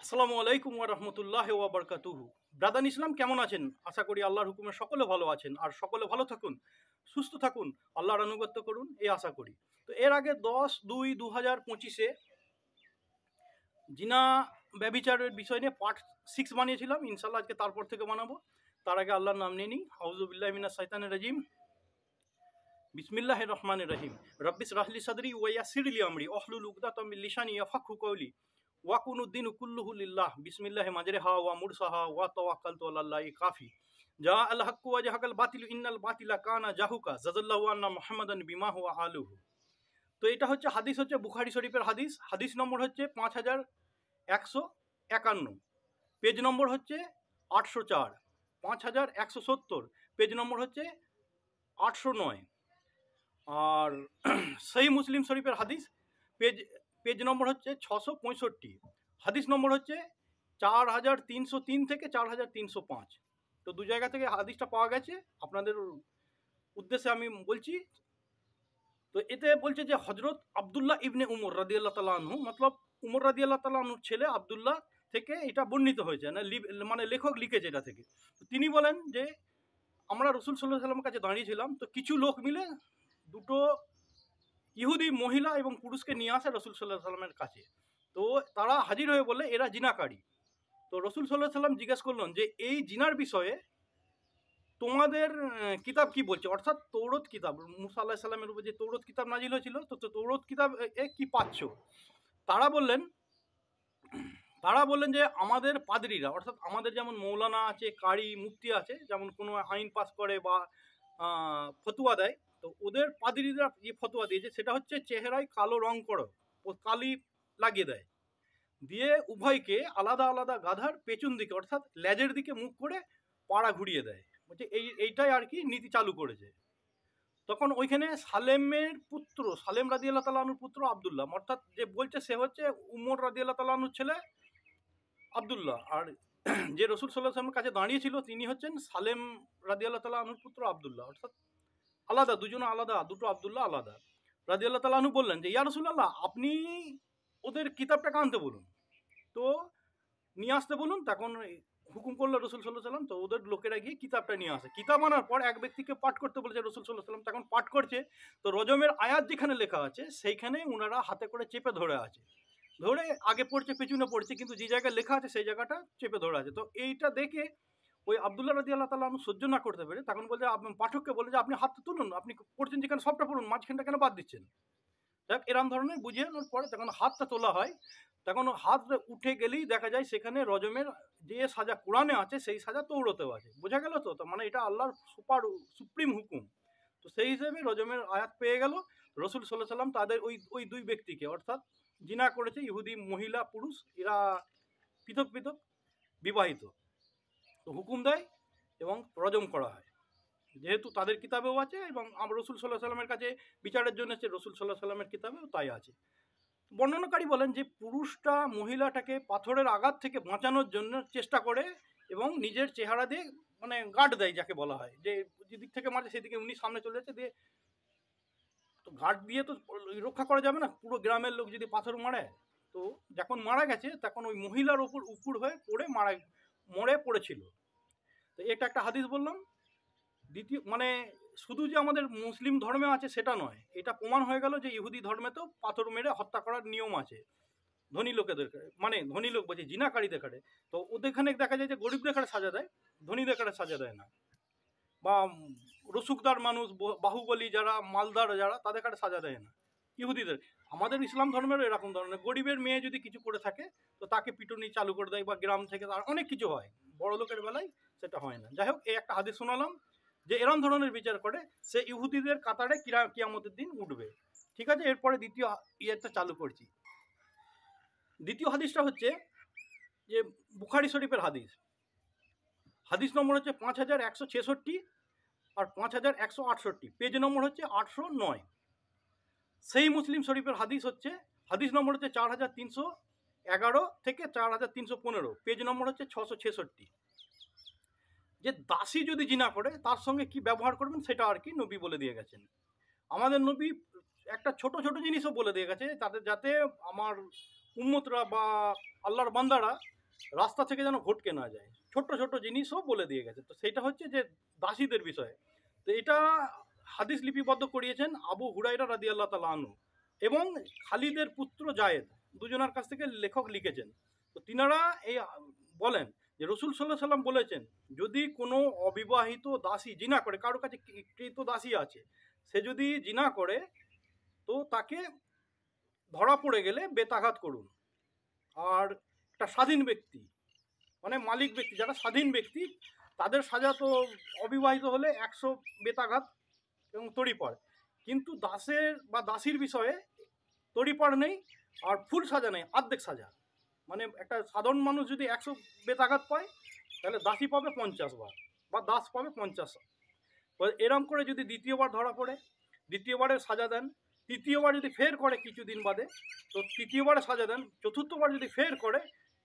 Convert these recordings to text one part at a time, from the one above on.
আসসালামু আলাইকুম ওয়া রাহমাতুল্লাহি ওয়া বারাকাতুহু। ব্রাদার ইসলাম কেমন আছেন? আশা করি আল্লাহর হুকুমে সকলে ভালো আছেন। আর সকলে ভালো থাকুন, সুস্থ থাকুন, আল্লাহর আনুগত্য করুন এই আশা করি। তো এর আগে 10-2-2025-এ জিনা ব্যভিচারের বিষয় নিয়ে পার্ট 6 বানিয়েছিলাম। ইনশাআল্লাহ আজকে তারপর থেকে বানাবো। তার আগে আল্লাহর নাম নিয়ে নিই। আউযু বিল্লাহি মিনাশ শাইতানির রাজিম। বিসমিল্লাহির রহমানির রহিম। রব্বিশ রাহলি সাদরি ওয়া ইয়াসসিরলি আমরি ওহলুল উকদাতাম মিন লিসানি ইয়াফকাহু কওলি ওয়াকুনুদ্দিন কুল্লুহু লিল্লাহ বিসমিল্লাহি মাজরিহা ওয়া মুরসাহা ওয়া তাওয়াক্কালতু আলাল্লাহি কাফি জা আল হাক্কু ওয়া জাহাকাল বাতিল ইন্নাল বাতিলা কানা জাহুকা জাযাল্লাহু আন্না মুহাম্মাদান বিমা হুয়া আলুহু। তো এটা হচ্ছে হাদিস, হচ্ছে বুখারী শরীফের হাদিস। হাদিস নম্বর হচ্ছে 5151, পেজ নম্বর হচ্ছে 804, 5170, পেজ নম্বর হচ্ছে 809। আর সহি মুসলিম শরীফের হাদিস পেজ পেজ নম্বর হচ্ছে 665, হাদিস নম্বর হচ্ছে 4303 থেকে 4305। তো দু জায়গা থেকে হাদিসটা পাওয়া গেছে, আপনাদের উদ্দেশ্যে আমি বলছি। তো এতে বলছে যে হজরত আবদুল্লাহ ইবনে উমর রাদিয়াল্লাহু তাআলা আনহু, মতলব উমর রাদিয়াল্লাহু তাআলা আনহুর ছেলে আবদুল্লাহ থেকে এটা বর্ণিত হয়েছে, মানে লেখক লিখেছে এটা থেকে। তো তিনি বলেন যে আমরা রাসূল সাল্লাল্লাহু আলাইহি ওয়াসাল্লামের কাছে দাঁড়িয়েছিলাম, তো কিছু লোক মিলে দুটো ইহুদি মহিলা এবং পুরুষকে নিয়ে আসে রাসূল সাল্লাল্লাহু আলাইহি ওয়াসাল্লামের কাছে। তো তারা হাজির হয়ে বলে এরা জিনাকারী। তো রাসূল সাল্লাল্লাহু আলাইহি ওয়াসাল্লাম জিজ্ঞেস করলেন যে এই জিনার বিষয়ে তোমাদের কিতাব কি বলছে, অর্থাৎ তৌরত কিতাব, মুসা আলাইহিস সালামের উপর যে তৌরত কিতাব নাজিল হয়েছিল, তো তৌরত কিতাব এ কি পাচ্ছ? তারা বললেন তারা বললেন যে আমাদের পাদরীরা, অর্থাৎ আমাদের যেমন মৌলানা আছে, কারি, মুফতি আছে, যেমন কোনো আইন পাস করে বা ফতুয়া দেয়, তো ওদের পাদরীরা যে ফতুয়া দিয়েছে সেটা হচ্ছে চেহারায় কালো রং করো, ও কালি লাগিয়ে দেয়, দিয়ে উভয়কে আলাদা আলাদা গাধার পেছন দিকে অর্থাৎ লেজের দিকে মুখ করে পাড়া ঘুরিয়ে দেয়। বলছে এইটাই আর কি নীতি চালু করেছে। তখন ওইখানে সালেমের পুত্র, সালেম রাদিয়াল্লাহু তাআলা আনহুর পুত্র আব্দুল্লাহ, অর্থাৎ যে বলছে সে হচ্ছে উমর রাদিয়াল্লাহু তাআলা আনহুর ছেলে আব্দুল্লাহ, আর যে রাসূল সাল্লাল্লাহু আলাইহি ওয়াসাল্লামের কাছে দাঁড়িয়েছিল তিনি হচ্ছেন সালেম রাদিয়াল্লাহু তাআলা আনহুর পুত্র আব্দুল্লাহ, অর্থাৎ আলাদা, দুজনে আলাদা, দুটো আব্দুল্লাহ আলাদা। রাদিয়াল্লাহু তাআলা আনহু বললেন যে ইয়া রাসূলুল্লাহ, আপনি ওদের কিতাবটাকে আনতে বলুন, তো নিয়ে আসতে বলুন। তখন হুকুম করলো রাসূল সাল্লাল্লাহু আলাইহি ওয়াসাল্লাম, তো ওদের লোকেরা গিয়ে কিতাবটা নিয়ে আসে। কিতাব আনার পর এক ব্যক্তিকে পাঠ করতে বলেছে রাসূল সাল্লাল্লাহু আলাইহি ওয়াসাল্লাম, তখন পাঠ করছে। তো রজমের আয়াত যেখানে লেখা আছে সেইখানে ওনারা হাতে করে চেপে ধরে আছে, ধরে আগে পড়ছে পেছনে পড়ছে, কিন্তু যে জায়গায় লেখা আছে সেই জায়গাটা চেপে ধরে আছে। তো এইটা দেখে ওই আব্দুল্লাহ রাদিয়াল্লাহু তাআলা আনহু সহ্য না করতে পেরে তখন বলছে, পাঠককে বলে যে আপনি হাতটা তুলুন, আপনি পড়ছেন যেখানে সবটা পড়ুন, মাঝখানটা কেন বাদ দিচ্ছেন? দেখ এরম ধরনের বুঝিয়ে পরে তখন হাতটা তোলা হয়। তখন হাত উঠে গেলেই দেখা যায় সেখানে রজমের যে সাজা কোরআনে আছে সেই সাজা তৌরতেও আছে। বোঝা গেল তো? মানে এটা আল্লাহর সুপ্রিম হুকুম। তো সেই হিসেবে রজমের আয়াত পেয়ে গেল। রাসূল সাল্লাল্লাহু আলাইহি ওয়াসাল্লাম তাদের ওই দুই ব্যক্তিকে, অর্থাৎ জিনা করেছে ইহুদি মহিলা পুরুষ, এরা পৃথক পৃথক বিবাহিত, তো হুকুম দেয় এবং রজম করা হয়, যেহেতু তাদের কিতাবেও আছে এবং আমরা রাসূল সাল্লাল্লাহু আলাইহি ওয়াসাল্লামের কাছে বিচারের জন্য রাসূল সাল্লাল্লাহু আলাইহি ওয়াসাল্লামের কিতাবেও তাই আছে। বর্ণনাকারী বলেন যে পুরুষটা মহিলাটাকে পাথরের আঘাত থেকে বাঁচানোর জন্য চেষ্টা করে এবং নিজের চেহারা দিয়ে মানে গার্ড দেয়, যাকে বলা হয় যে যেদিক থেকে মারে সেদিকে উনি সামনে চলে যাচ্ছে, দিয়ে তো গার্ড দিয়ে তো রক্ষা করা যাবে না, পুরো গ্রামের লোক যদি পাথর মারে। তো যখন মারা গেছে তখন ওই মহিলার ওপর উপুড় হয়ে মরে পড়েছিল। তো এটা একটা হাদিস বললাম। দ্বিতীয় মানে শুধু যে আমাদের মুসলিম ধর্মে আছে সেটা নয়, এটা প্রমাণ হয়ে গেল যে ইহুদি ধর্মেতেও পাথর মেরে হত্যা করার নিয়ম আছে ধনী লোকেদের, মানে ধনী লোক বলছে জিনাকারীদের কাটে। তো ওদেরখানে দেখা যায় যে গরিবদের কাটে সাজা দেয়, ধনীদের কাটে সাজা দেয় না, বা রসুকদার মানুষ, বাহুবলী যারা, মালদার যারা, তাদের কাটে সাজা দেয় না ইহুদিদের। আমাদের ইসলাম ধর্মেরও এরকম ধরনের গরিবের মেয়ে যদি কিছু করে থাকে তো তাকে পিটুনি চালু করে দেয়, বা গ্রাম থেকে তার অনেক কিছু হয়, বড় লোকের বেলায় সেটা হয় না। যাই হোক, এই একটা হাদিস শোনালাম যে এরম ধরনের বিচার করে সে ইহুদিদের কাতারে কিয়ামতের দিন উঠবে। ঠিক আছে, এরপরে দ্বিতীয় ইয়েটা চালু করছি। দ্বিতীয় হাদিসটা হচ্ছে যে বুখারী শরীফের হাদিস। হাদিস নম্বর হচ্ছে 5166 আর 5168, পেজ নম্বর হচ্ছে 809। সেই মুসলিম শরীফের হাদিস হচ্ছে, হাদিস নম্বর হচ্ছে 4311 থেকে 4315, পেজ নম্বর হচ্ছে 666। যে দাসী যদি জিনা করে তার সঙ্গে কি ব্যবহার করবেন সেটা আর কি নবী বলে দিয়ে গেছেন। আমাদের নবী একটা ছোট ছোট জিনিসও বলে দিয়ে গেছে তাদের, যাতে আমার উম্মতরা বা আল্লাহর বান্দারা রাস্তা থেকে যেন ভটকে না যায়, ছোট্ট ছোট্ট জিনিসও বলে দিয়ে গেছে। তো সেটা হচ্ছে যে দাসীদের বিষয়ে। তো এটা হাদিস লিপিবদ্ধ করিয়েছেন আবু হুরাইরা রাদিয়াল্লাহু তাআলা আনহু এবং খালিদের পুত্র জায়েদ, দুজনের কাছ থেকে লেখক লিখেছেন। তো তিনারা এই বলেন যে রসুল সাল্লাল্লাহু আলাইহি সাল্লাম বলেছেন, যদি কোনো অবিবাহিত দাসী জিনা করে, কারো কাছে কৃত দাসী আছে, সে যদি জিনা করে তো তাকে ধরা পড়ে গেলে বেতাঘাত করুন। আর একটা স্বাধীন ব্যক্তি মানে মালিক ব্যক্তি, যারা স্বাধীন ব্যক্তি, তাদের সাজা তো অবিবাহিত হলে 100 বেতাঘাত এবং তড়িপাড়। কিন্তু দাসের বা দাসীর বিষয়ে তড়িপাড় নেই আর ফুল সাজা নেই, অর্ধেক সাজা। মানে একটা সাধারণ মানুষ যদি 100 বেতাঘাত পায়, তাহলে দাসী পাবে 50 বার বা দাস পাবে 50। এরম করে যদি দ্বিতীয়বার ধরা পড়ে, দ্বিতীয়বারে সাজা দেন। তৃতীয়বার যদি ফের করে কিছুদিন বাদে, তো তৃতীয়বারে সাজা দেন। চতুর্থবার যদি ফের করে,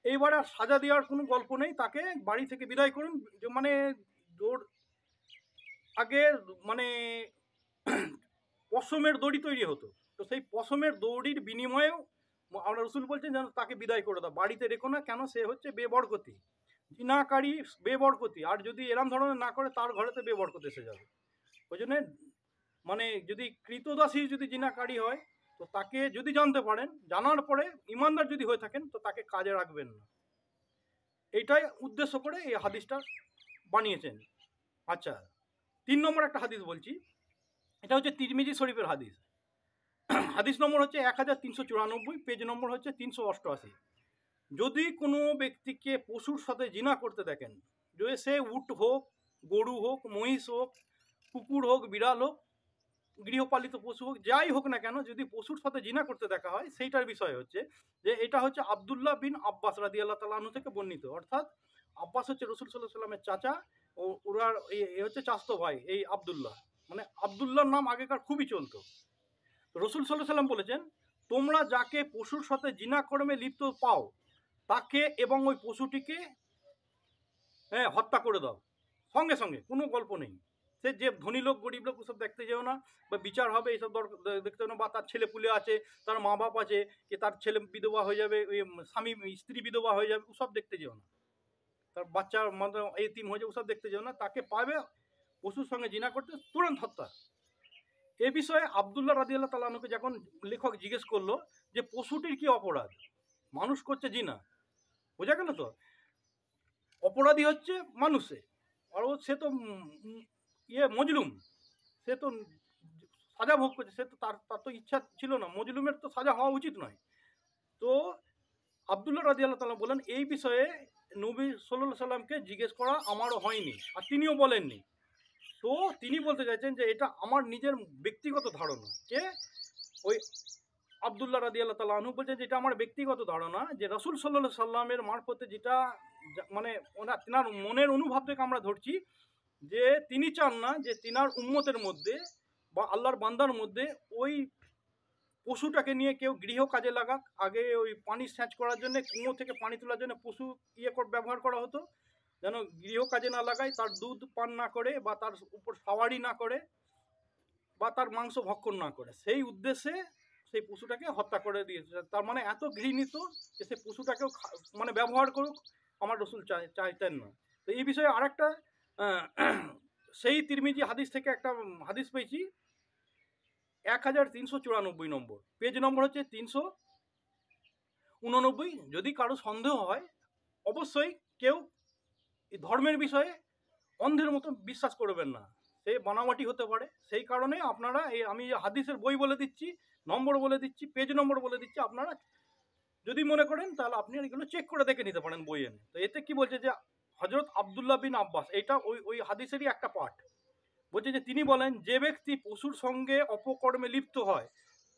এইবার আর সাজা দেওয়ার কোনো গল্প নেই, তাকে বাড়ি থেকে বিদায় করুন। মানে আগে মানে পশমের দড়ি তৈরি হতো, তো সেই পশমের দড়ির বিনিময়েও আমরা রসুল বলছেন যেন তাকে বিদায় করে দাও, বাড়িতে রেখো না, কেন সে হচ্ছে বেবরকতি, জিনাকারী, বেবরকতি। আর যদি এরম ধরনের না করে, তার ঘরেতে বেবরকত এসে যাবে। ওই জন্যে মানে যদি কৃতদাসী যদি জিনাকারী হয়, তো তাকে যদি জানতে পারেন, জানার পরে ইমানদার যদি হয়ে থাকেন, তো তাকে কাজে রাখবেন না। এইটাই উদ্দেশ্য করে এই হাদিসটা বানিয়েছেন। আচ্ছা, 3 নম্বর একটা হাদিস বলছি। এটা হচ্ছে তিরমিজি শরীফের হাদিস। হাদিস নম্বর হচ্ছে 1394, পেজ নম্বর হচ্ছে 388। যদি কোনো ব্যক্তিকে পশুর সাথে জিনা করতে দেখেন, যদি সে উট হোক, গরু হোক, মহিষ হোক, কুকুর হোক, বিড়াল হোক, গৃহপালিত পশু হোক, যাই হোক না কেন, যদি পশুর সাথে জিনা করতে দেখা হয়, সেইটার বিষয় হচ্ছে যে এটা হচ্ছে আব্দুল্লাহ বিন আব্বাস রাদিয়াল্লাহু তাআলা আনহু থেকে বর্ণিত। অর্থাৎ আব্বাস হচ্ছে রসুল সাল্লাল্লাহু আলাইহি সাল্লামের চাচা, ও ওরা এই হচ্ছে চাচতো ভাই এই আব্দুল্লাহ। মানে আব্দুল্লাহর নাম আগেকার খুবই চলতো। রসুল সাল্লাল্লাহু আলাইহি সাল্লাম বলেছেন, তোমরা যাকে পশুর সাথে জিনা কর্মে লিপ্ত পাও, তাকে এবং ওই পশুটিকে হত্যা করে দাও, সঙ্গে সঙ্গে, কোনো গল্প নেই। সে যে ধনী লোক গরিব লোক ওসব দেখতে যেও না, বা বিচার হবে এইসব দেখতে না, বা তার ছেলে পুলে আছে, তার মা বাপ আছে, কি তার ছেলে বিধবা হয়ে যাবে, ওই স্বামী স্ত্রী বিধবা হয়ে যাবে, ওসব দেখতে যেও না, তার বাচ্চার মানে এতিম হয়ে যাবে, ওসব দেখতে যেও না। তাকে পাবে পশুর সঙ্গে জিনা করতে, তুরন্ত হত্যা। এ বিষয়ে আব্দুল্লাহ রাদিয়াল্লাহু তাআলা আনহুকে যখন লেখক জিজ্ঞেস করলো যে পশুটির কি অপরাধ, মানুষ করছে জিনা, বোঝা গেল তো? অপরাধী হচ্ছে মানুষে, আর সে তো মজলুম, সে তো সাজা ভোগ করছে, সে তো তার তো ইচ্ছা ছিল না, মজলুমের তো সাজা হওয়া উচিত নয়। তো আব্দুল্লাহ রাদিয়াল্লাহু তাআলা বলেন, এই বিষয়ে নবী সাল্লাল্লাহু আলাইহি সাল্লামকে জিজ্ঞেস করা আমারও হয়নি, আর তিনিও বলেননি। তো তিনি বলতে চাইছেন যে এটা আমার নিজের ব্যক্তিগত ধারণা। কে? ওই আব্দুল্লাহ রাদিয়াল্লাহু তাআলা আনহু বলছেন যে এটা আমার ব্যক্তিগত ধারণা, যে রাসূল সাল্লাল্লাহু আলাইহি সাল্লামের মারফতে যেটা মানে তিনার মনের অনুভব থেকে আমরা ধরছি, যে তিনি চান না যে তিনার উম্মতের মধ্যে বা আল্লাহর বান্দার মধ্যে ওই পশুটাকে নিয়ে কেউ গৃহ কাজে লাগাক। আগে ওই পানি সেচ করার জন্য, কুয়ো থেকে পানি তোলার জন্য পশু ব্যবহার করা হতো, যেন গৃহ কাজে না লাগায়, তার দুধ পান না করে, বা তার উপর সাওয়ারি না করে, বা তার মাংস ভক্ষণ না করে, সেই উদ্দেশ্যে সেই পশুটাকে হত্যা করে দিয়েছে। তার মানে এত ঘৃণিত যে সেই পশুটাকেও মানে ব্যবহার করুক, আমার রসুল চাইতেন না। তো এই বিষয়ে আরেকটা সেই তিরমিজি হাদিস থেকে একটা হাদিস পেয়েছি, 1394 নম্বর, পেজ নম্বর হচ্ছে 389। যদি কারো সন্দেহ হয়, অবশ্যই কেউ এই ধর্মের বিষয়ে অন্ধের মতো বিশ্বাস করবেন না, সে বানাওয়াটি হতে পারে। সেই কারণে আপনারা এই আমি হাদিসের বই বলে দিচ্ছি, নম্বর বলে দিচ্ছি, পেজ নম্বর বলে দিচ্ছি, আপনারা যদি মনে করেন তাহলে আপনি এগুলো চেক করে দেখে নিতে পারেন বই এনে। তো এতে কি বলছে যে হযরত আব্দুল্লাহ বিন আব্বাস, এটা ওই হাদিসেরই একটা পার্ট, বলছে যে তিনি বলেন, যে ব্যক্তি পশুর সঙ্গে অপকর্মে লিপ্ত হয়,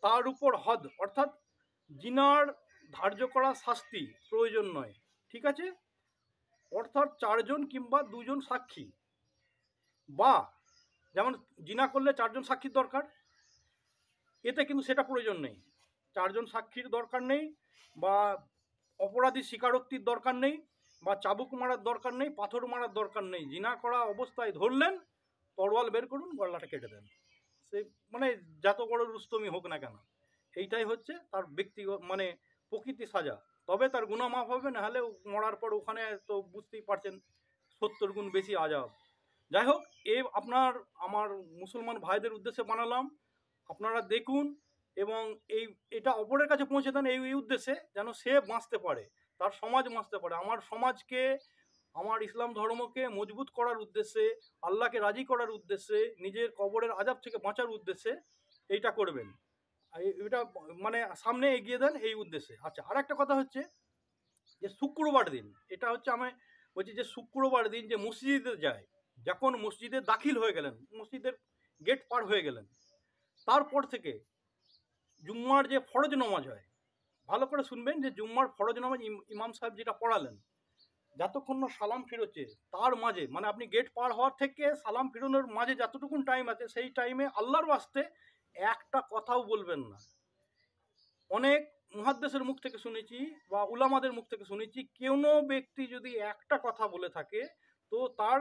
তার উপর হদ অর্থাৎ জিনার ধার্য করা শাস্তি প্রয়োজন নয়। ঠিক আছে? অর্থাৎ 4 জন কিংবা 2 জন সাক্ষী, বা যেমন জিনা করলে 4 জন সাক্ষীর দরকার, এতে কিন্তু সেটা প্রয়োজন নেই। 4 জন সাক্ষীর দরকার নেই, বা অপরাধী স্বীকারোক্তির দরকার নেই, বা চাবুক মারার দরকার নেই, পাথর মারার দরকার নেই। জিনা করা অবস্থায় ধরলেন, তরোয়াল বের করুন, গলাটা কেটে দেন। সে মানে যত বড় রুস্তমি হোক না কেন, এইটাই হচ্ছে তার ব্যক্তিগত মানে প্রকৃতি সাজা। তবে তার গুনাহ মাফ হবে, নাহলে মরার পর ওখানে তো বুঝতেই পারছেন 70 গুণ বেশি আযাব। যাই হোক, আপনার আমার মুসলমান ভাইদের উদ্দেশ্যে বানালাম, আপনারা দেখুন এবং এটা অপরের কাছে পৌঁছে দেন এই উদ্দেশ্যে যেন সে বাঁচতে পারে, তার সমাজ বাঁচতে পারে। আমার সমাজকে, আমার ইসলাম ধর্মকে মজবুত করার উদ্দেশ্যে, আল্লাহকে রাজি করার উদ্দেশ্যে, নিজের কবরের আযাব থেকে বাঁচার উদ্দেশ্যে এইটা করবেন। এটা মানে সামনে এগিয়ে দেন এই উদ্দেশ্যে। আচ্ছা, আর একটা কথা হচ্ছে যে শুক্রবার দিন, এটা হচ্ছে আমি বলছি যে শুক্রবার দিন যে মসজিদে যায়, যখন মসজিদে দাখিল হয়ে গেলেন, মসজিদের গেট পার হয়ে গেলেন, তারপর থেকে জুম্মার যে ফরজ নামাজ হয়, ভালো করে শুনবেন যে জুম্মার ফরজ নামাজ ইমাম সাহেব যেটা পড়ালেন, যতক্ষণ না সালাম ফিরোচ্ছে তার মাঝে, মানে আপনি গেট পার হওয়ার থেকে সালাম ফিরোনোর মাঝে যতটুকুন টাইম আছে, সেই টাইমে আল্লাহর ওয়াস্তে একটা কথাও বলবেন না। অনেক মুহাদ্দিসের মুখ থেকে শুনেছি বা উলামাদের মুখ থেকে শুনেছি, কোনো ব্যক্তি যদি একটা কথা বলে থাকে তো তার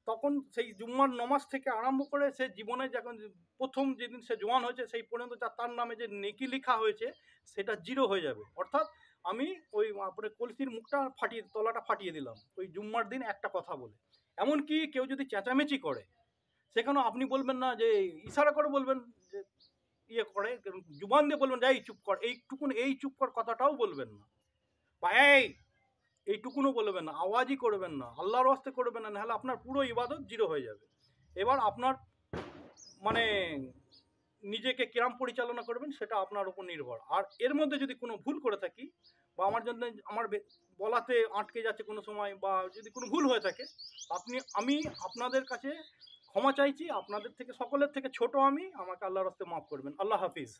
তখন সেই জুম্মার নমাজ থেকে আরম্ভ করে সে জীবনে যখন প্রথম যেদিন সে জোয়ান হয়েছে সেই পর্যন্ত তার নামে যে নেকি লেখা হয়েছে সেটা জিরো হয়ে যাবে। অর্থাৎ আমি আপনার কলসির মুখটা তলাটা ফাটিয়ে দিলাম ওই জুম্মার দিন একটা কথা বলে। এমনকি কেউ যদি চেঁচামেচি করে, সেখানেও আপনি বলবেন না, যে ইশারা করে বলবেন, যে করে জুবান দিয়ে বলবেন যে এই চুপ কর, এই চুপ কর কথাটাও বলবেন না, বা এইটুকুনও বলবেন না, আওয়াজই করবেন না, আল্লাহর ওয়াস্তে করবেন না, নাহলে আপনার পুরো ইবাদত জিরো হয়ে যাবে। এবার আপনার মানে নিজেকে কিরাম পরিচালনা করবেন সেটা আপনার উপর নির্ভর। আর এর মধ্যে যদি কোনো ভুল করে থাকি, বা আমার বলাতে আটকে যাচ্ছে কোনো সময়, বা যদি কোনো ভুল হয়ে থাকে, আমি আপনাদের কাছে ক্ষমা চাইছি, আপনাদের থেকে সকলের থেকে ছোট আমি, আমাকে আল্লাহর রাস্তায় মাফ করবেন। আল্লাহ হাফিজ।